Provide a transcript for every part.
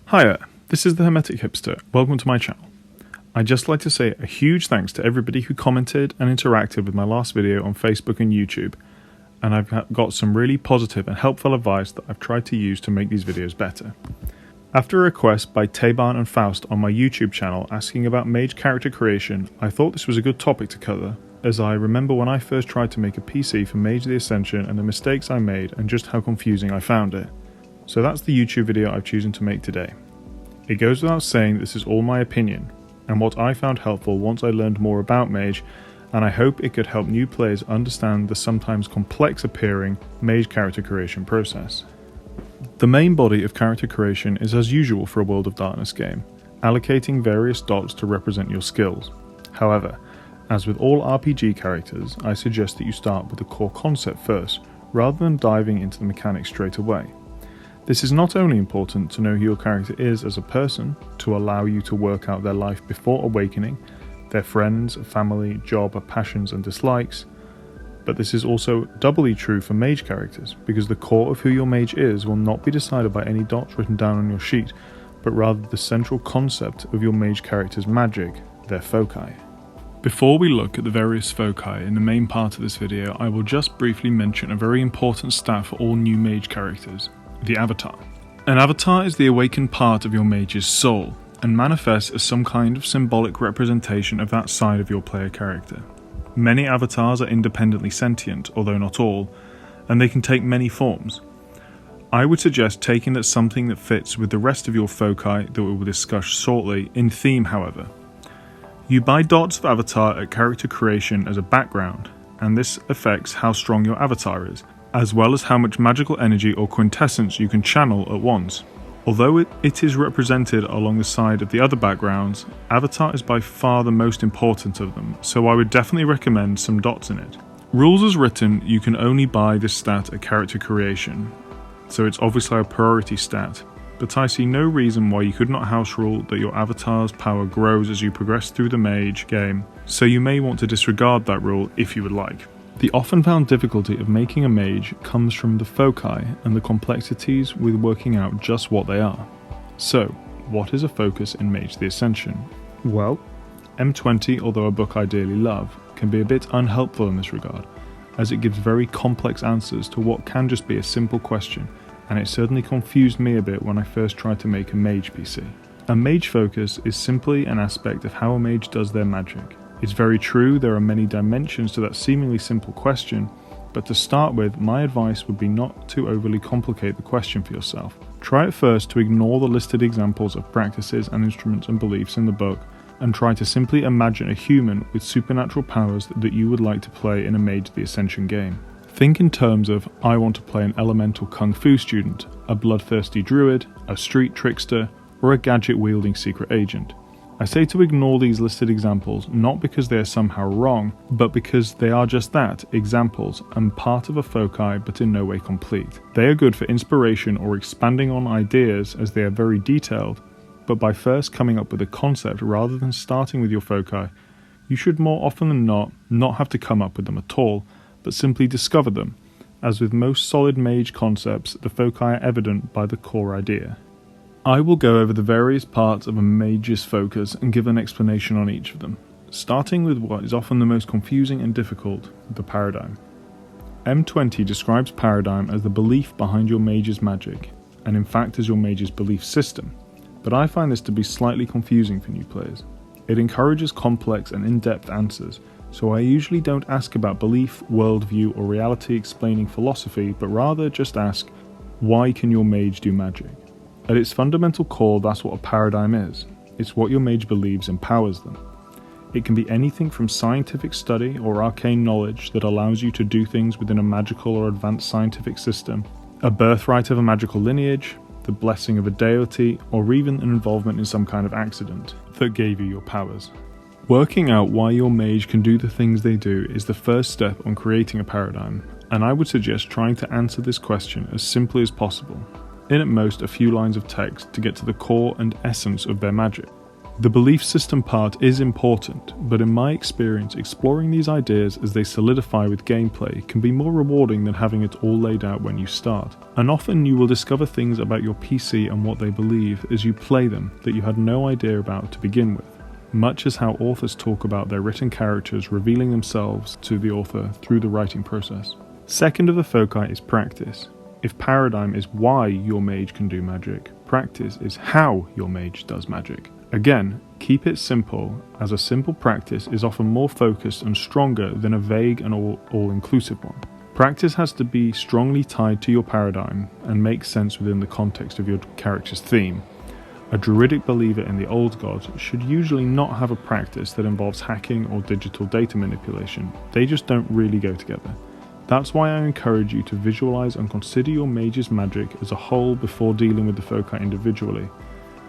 Hiya, this is the Hermetic Hipster. Welcome to my channel. I'd just like to say a huge thanks to everybody who commented and interacted with my last video on Facebook and YouTube, and I've got some really positive and helpful advice that I've tried to use to make these videos better. After a request by Taban and Faust on my YouTube channel asking about mage character creation, I thought this was a good topic to cover, as I remember when I first tried to make a PC for Mage the Ascension and the mistakes I made and just how confusing I found it. So that's the YouTube video I've chosen to make today. It goes without saying this is all my opinion, and what I found helpful once I learned more about Mage, and I hope it could help new players understand the sometimes complex appearing Mage character creation process. The main body of character creation is as usual for a World of Darkness game, allocating various dots to represent your skills. However, as with all RPG characters, I suggest that you start with the core concept first, rather than diving into the mechanics straight away. This is not only important to know who your character is as a person, to allow you to work out their life before awakening, their friends, family, job, passions and dislikes, but this is also doubly true for mage characters, because the core of who your mage is will not be decided by any dots written down on your sheet, but rather the central concept of your mage character's magic, their foci. Before we look at the various foci in the main part of this video, I will just briefly mention a very important stat for all new mage characters, the avatar. An avatar is the awakened part of your mage's soul, and manifests as some kind of symbolic representation of that side of your player character. Many avatars are independently sentient, although not all, and they can take many forms. I would suggest taking that something that fits with the rest of your foci that we will discuss shortly, in theme however. You buy dots of avatar at character creation as a background, and this affects how strong your avatar is, as well as how much magical energy or quintessence you can channel at once. Although it is represented along the side of the other backgrounds, avatar is by far the most important of them, so I would definitely recommend some dots in it. Rules as written, you can only buy this stat at character creation, so it's obviously a priority stat, but I see no reason why you could not house rule that your avatar's power grows as you progress through the mage game, so you may want to disregard that rule if you would like. The often found difficulty of making a mage comes from the foci and the complexities with working out just what they are. So, what is a focus in Mage the Ascension? Well, M20, although a book I dearly love, can be a bit unhelpful in this regard, as it gives very complex answers to what can just be a simple question, and it certainly confused me a bit when I first tried to make a mage PC. A mage focus is simply an aspect of how a mage does their magic. It's very true there are many dimensions to that seemingly simple question, but to start with, my advice would be not to overly complicate the question for yourself. Try at first to ignore the listed examples of practices and instruments and beliefs in the book, and try to simply imagine a human with supernatural powers that you would like to play in a Mage the Ascension game. Think in terms of, I want to play an elemental kung fu student, a bloodthirsty druid, a street trickster, or a gadget-wielding secret agent. I say to ignore these listed examples not because they are somehow wrong, but because they are just that, examples, and part of a foci but in no way complete. They are good for inspiration or expanding on ideas as they are very detailed, but by first coming up with a concept rather than starting with your foci, you should more often than not have to come up with them at all, but simply discover them. As with most solid mage concepts, the foci are evident by the core idea. I will go over the various parts of a mage's focus and give an explanation on each of them, starting with what is often the most confusing and difficult, the paradigm. M20 describes paradigm as the belief behind your mage's magic, and in fact as your mage's belief system, but I find this to be slightly confusing for new players. It encourages complex and in-depth answers, so I usually don't ask about belief, worldview or reality explaining philosophy, but rather just ask, why can your mage do magic? At its fundamental core, that's what a paradigm is. It's what your mage believes empowers them. It can be anything from scientific study or arcane knowledge that allows you to do things within a magical or advanced scientific system, a birthright of a magical lineage, the blessing of a deity, or even an involvement in some kind of accident that gave you your powers. Working out why your mage can do the things they do is the first step on creating a paradigm, and I would suggest trying to answer this question as simply as possible, in at most a few lines of text to get to the core and essence of their magic. The belief system part is important, but in my experience, exploring these ideas as they solidify with gameplay can be more rewarding than having it all laid out when you start. And often you will discover things about your PC and what they believe as you play them that you had no idea about to begin with, much as how authors talk about their written characters revealing themselves to the author through the writing process. Second of the foci is practice. If paradigm is why your mage can do magic, practice is how your mage does magic. Again, keep it simple, as a simple practice is often more focused and stronger than a vague and all-inclusive one. Practice has to be strongly tied to your paradigm and make sense within the context of your character's theme. A druidic believer in the old gods should usually not have a practice that involves hacking or digital data manipulation. They just don't really go together. That's why I encourage you to visualize and consider your mage's magic as a whole before dealing with the foci individually.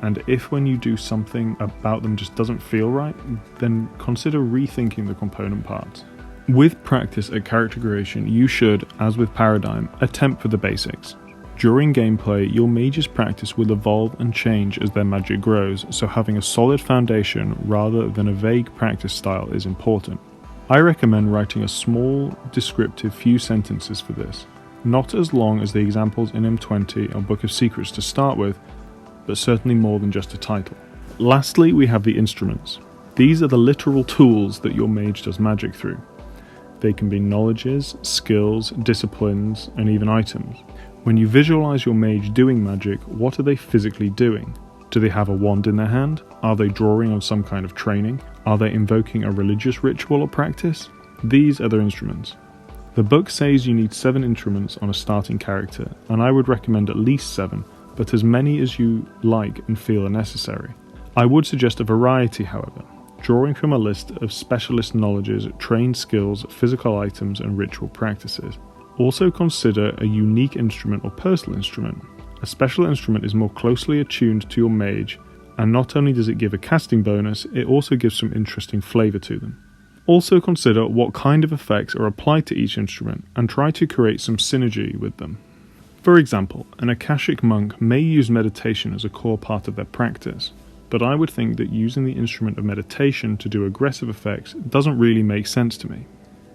And if when you do something about them just doesn't feel right, then consider rethinking the component parts. With practice at character creation, you should, as with paradigm, attempt for the basics. During gameplay, your mage's practice will evolve and change as their magic grows, so having a solid foundation rather than a vague practice style is important. I recommend writing a small, descriptive few sentences for this, not as long as the examples in M20 or Book of Secrets to start with, but certainly more than just a title. Lastly, we have the instruments. These are the literal tools that your mage does magic through. They can be knowledges, skills, disciplines, and even items. When you visualize your mage doing magic, what are they physically doing? Do they have a wand in their hand? Are they drawing on some kind of training? Are they invoking a religious ritual or practice? These are their instruments. The book says you need 7 instruments on a starting character, and I would recommend at least 7, but as many as you like and feel are necessary. I would suggest a variety, however, drawing from a list of specialist knowledges, trained skills, physical items, and ritual practices. Also consider a unique instrument or personal instrument. A special instrument is more closely attuned to your mage, and not only does it give a casting bonus, it also gives some interesting flavour to them. Also consider what kind of effects are applied to each instrument, and try to create some synergy with them. For example, an Akashic monk may use meditation as a core part of their practice, but I would think that using the instrument of meditation to do aggressive effects doesn't really make sense to me.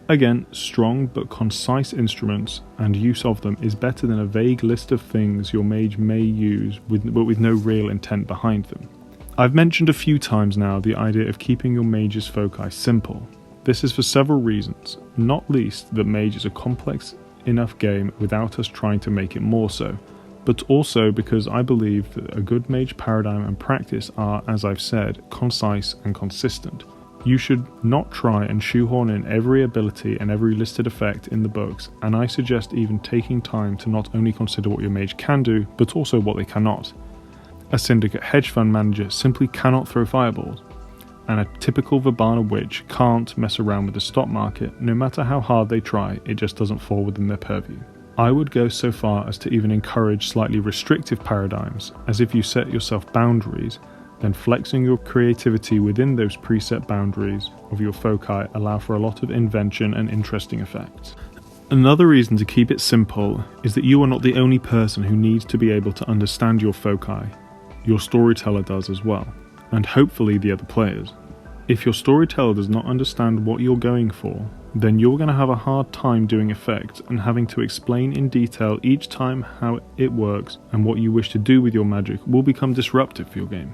Again, strong but concise instruments and use of them is better than a vague list of things your mage may use but with no real intent behind them. I've mentioned a few times now the idea of keeping your mage's foci simple. This is for several reasons, not least that Mage is a complex enough game without us trying to make it more so, but also because I believe that a good mage paradigm and practice are, as I've said, concise and consistent. You should not try and shoehorn in every ability and every listed effect in the books, and I suggest even taking time to not only consider what your mage can do, but also what they cannot. A syndicate hedge fund manager simply cannot throw fireballs, and a typical Verbana witch can't mess around with the stock market. No matter how hard they try, it just doesn't fall within their purview. I would go so far as to even encourage slightly restrictive paradigms, as if you set yourself boundaries, then flexing your creativity within those preset boundaries of your foci allow for a lot of invention and interesting effects. Another reason to keep it simple is that you are not the only person who needs to be able to understand your foci. Your storyteller does as well, and hopefully the other players. If your storyteller does not understand what you're going for, then you're going to have a hard time doing effects and having to explain in detail each time how it works and what you wish to do with your magic will become disruptive for your game.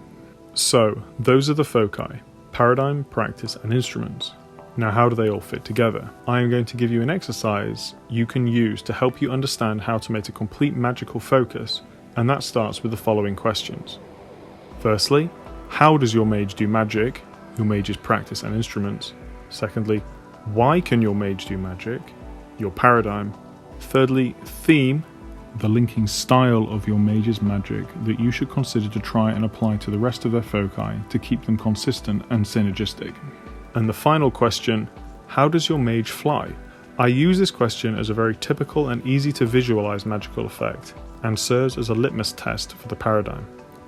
So, those are the foci: paradigm, practice, and instruments. Now, how do they all fit together? I am going to give you an exercise you can use to help you understand how to make a complete magical focus, and that starts with the following questions. Firstly, how does your mage do magic? Your mage's practice and instruments. Secondly, why can your mage do magic? Your paradigm. Thirdly, theme, the linking style of your mage's magic that you should consider to try and apply to the rest of their foci to keep them consistent and synergistic. And the final question, how does your mage fly? I use this question as a very typical and easy to visualize magical effect, and serves as a litmus test for the paradigm,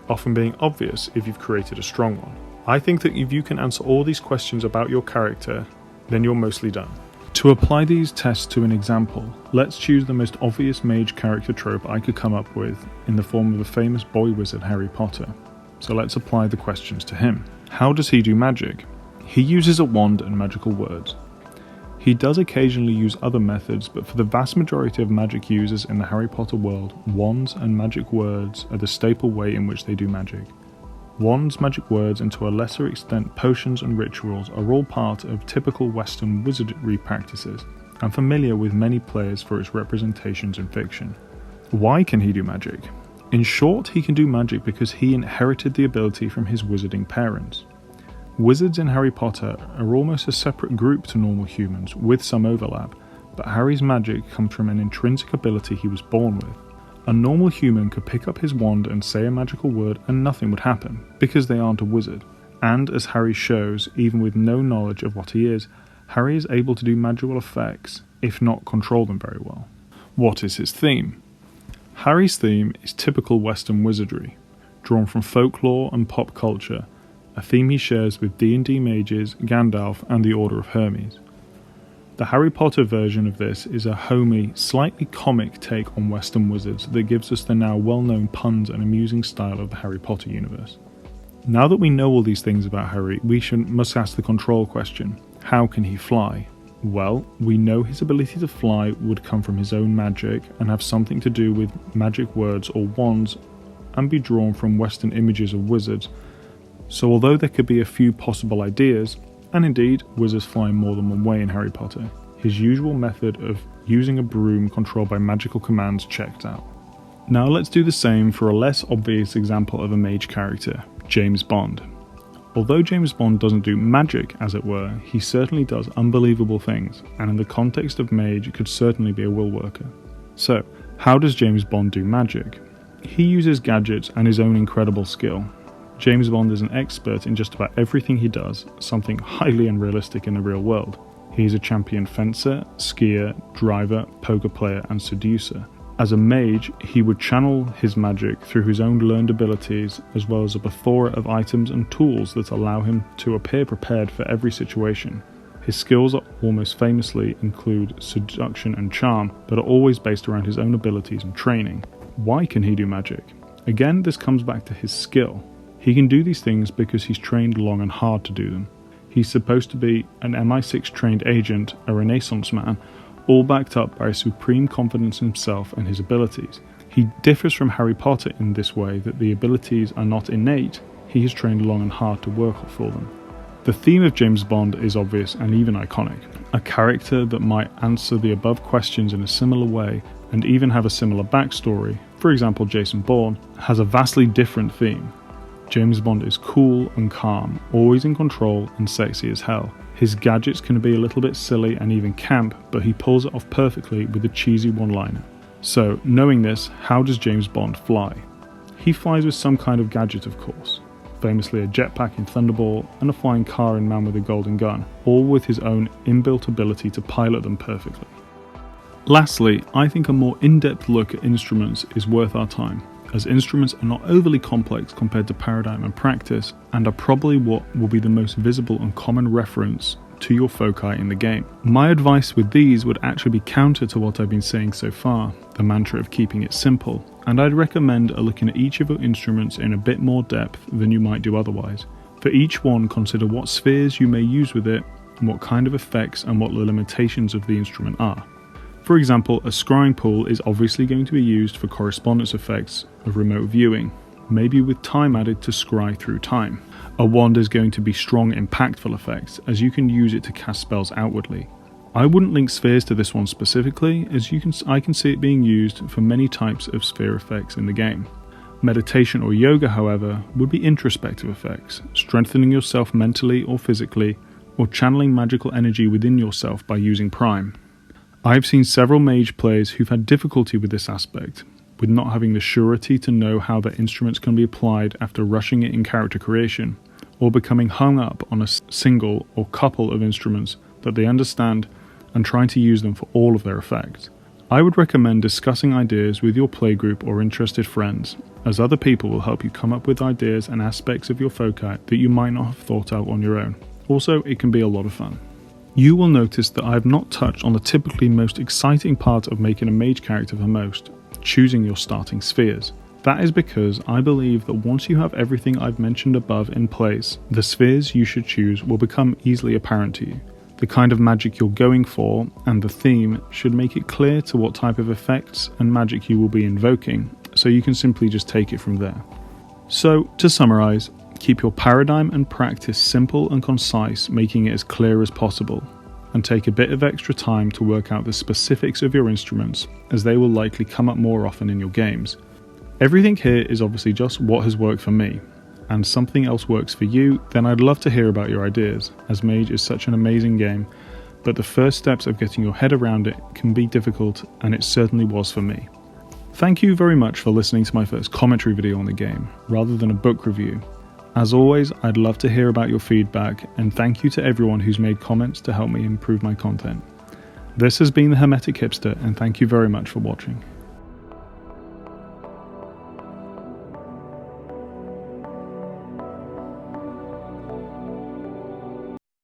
often being obvious if you've created a strong one. I think that if you can answer all these questions about your character, then you're mostly done. To apply these tests to an example, let's choose the most obvious mage character trope I could come up with in the form of the famous boy wizard Harry Potter. So let's apply the questions to him. How does he do magic? He uses a wand and magical words. He does occasionally use other methods, but for the vast majority of magic users in the Harry Potter world, wands and magic words are the staple way in which they do magic. Wands, magic words, and to a lesser extent potions and rituals are all part of typical Western wizardry practices, and familiar with many players for its representations in fiction. Why can he do magic? In short, he can do magic because he inherited the ability from his wizarding parents. Wizards in Harry Potter are almost a separate group to normal humans, with some overlap, but Harry's magic comes from an intrinsic ability he was born with. A normal human could pick up his wand and say a magical word and nothing would happen, because they aren't a wizard. And as Harry shows, even with no knowledge of what he is, Harry is able to do magical effects, if not control them very well. What is his theme? Harry's theme is typical Western wizardry, drawn from folklore and pop culture, a theme he shares with D&D mages, Gandalf, and the Order of Hermes. The Harry Potter version of this is a homey, slightly comic take on Western wizards that gives us the now well-known puns and amusing style of the Harry Potter universe. Now that we know all these things about Harry, we must ask the control question: how can he fly? Well, we know his ability to fly would come from his own magic and have something to do with magic words or wands and be drawn from Western images of wizards. So although there could be a few possible ideas, and indeed wizards fly more than one way in Harry Potter, his usual method of using a broom controlled by magical commands checked out. Now let's do the same for a less obvious example of a mage character, James Bond. Although James Bond doesn't do magic, as it were, he certainly does unbelievable things, and in the context of mage could certainly be a will worker. So, how does James Bond do magic? He uses gadgets and his own incredible skill. James Bond is an expert in just about everything he does, something highly unrealistic in the real world. He is a champion fencer, skier, driver, poker player, and seducer. As a mage, he would channel his magic through his own learned abilities, as well as a plethora of items and tools that allow him to appear prepared for every situation. His skills almost famously include seduction and charm, but are always based around his own abilities and training. Why can he do magic? Again, this comes back to his skill. He can do these things because he's trained long and hard to do them. He's supposed to be an MI6 trained agent, a Renaissance man, all backed up by a supreme confidence in himself and his abilities. He differs from Harry Potter in this way that the abilities are not innate, he has trained long and hard to work for them. The theme of James Bond is obvious and even iconic. A character that might answer the above questions in a similar way and even have a similar backstory, for example Jason Bourne, has a vastly different theme. James Bond is cool and calm, always in control and sexy as hell. His gadgets can be a little bit silly and even camp, but he pulls it off perfectly with a cheesy one-liner. So, knowing this, how does James Bond fly? He flies with some kind of gadget, of course. Famously a jetpack in Thunderball and a flying car in Man with a Golden Gun, all with his own inbuilt ability to pilot them perfectly. Lastly, I think a more in-depth look at instruments is worth our time, as instruments are not overly complex compared to Paradigm and Practice, and are probably what will be the most visible and common reference to your foci in the game. My advice with these would actually be counter to what I've been saying so far, the mantra of keeping it simple, and I'd recommend a looking at each of your instruments in a bit more depth than you might do otherwise. For each one, consider what spheres you may use with it, and what kind of effects and what the limitations of the instrument are. For example, a scrying pool is obviously going to be used for correspondence effects of remote viewing, maybe with time added to scry through time. A wand is going to be strong, impactful effects, as you can use it to cast spells outwardly. I wouldn't link spheres to this one specifically, as I can see it being used for many types of sphere effects in the game. Meditation or yoga, however, would be introspective effects, strengthening yourself mentally or physically, or channeling magical energy within yourself by using Prime. I've seen several mage players who've had difficulty with this aspect, with not having the surety to know how their instruments can be applied after rushing it in character creation, or becoming hung up on a single or couple of instruments that they understand and trying to use them for all of their effects. I would recommend discussing ideas with your playgroup or interested friends, as other people will help you come up with ideas and aspects of your foci that you might not have thought out on your own. Also, it can be a lot of fun. You will notice that I have not touched on the typically most exciting part of making a mage character for most, choosing your starting spheres. That is because I believe that once you have everything I've mentioned above in place, the spheres you should choose will become easily apparent to you. The kind of magic you're going for and the theme should make it clear to what type of effects and magic you will be invoking, so you can simply just take it from there. So, to summarise, keep your paradigm and practice simple and concise, making it as clear as possible, and take a bit of extra time to work out the specifics of your instruments, as they will likely come up more often in your games. Everything here is obviously just what has worked for me, and something else works for you, then I'd love to hear about your ideas, as Mage is such an amazing game, but the first steps of getting your head around it can be difficult, and it certainly was for me. Thank you very much for listening to my first commentary video on the game, rather than a book review. As always, I'd love to hear about your feedback, and thank you to everyone who's made comments to help me improve my content. This has been the Hermetic Hipster, and thank you very much for watching.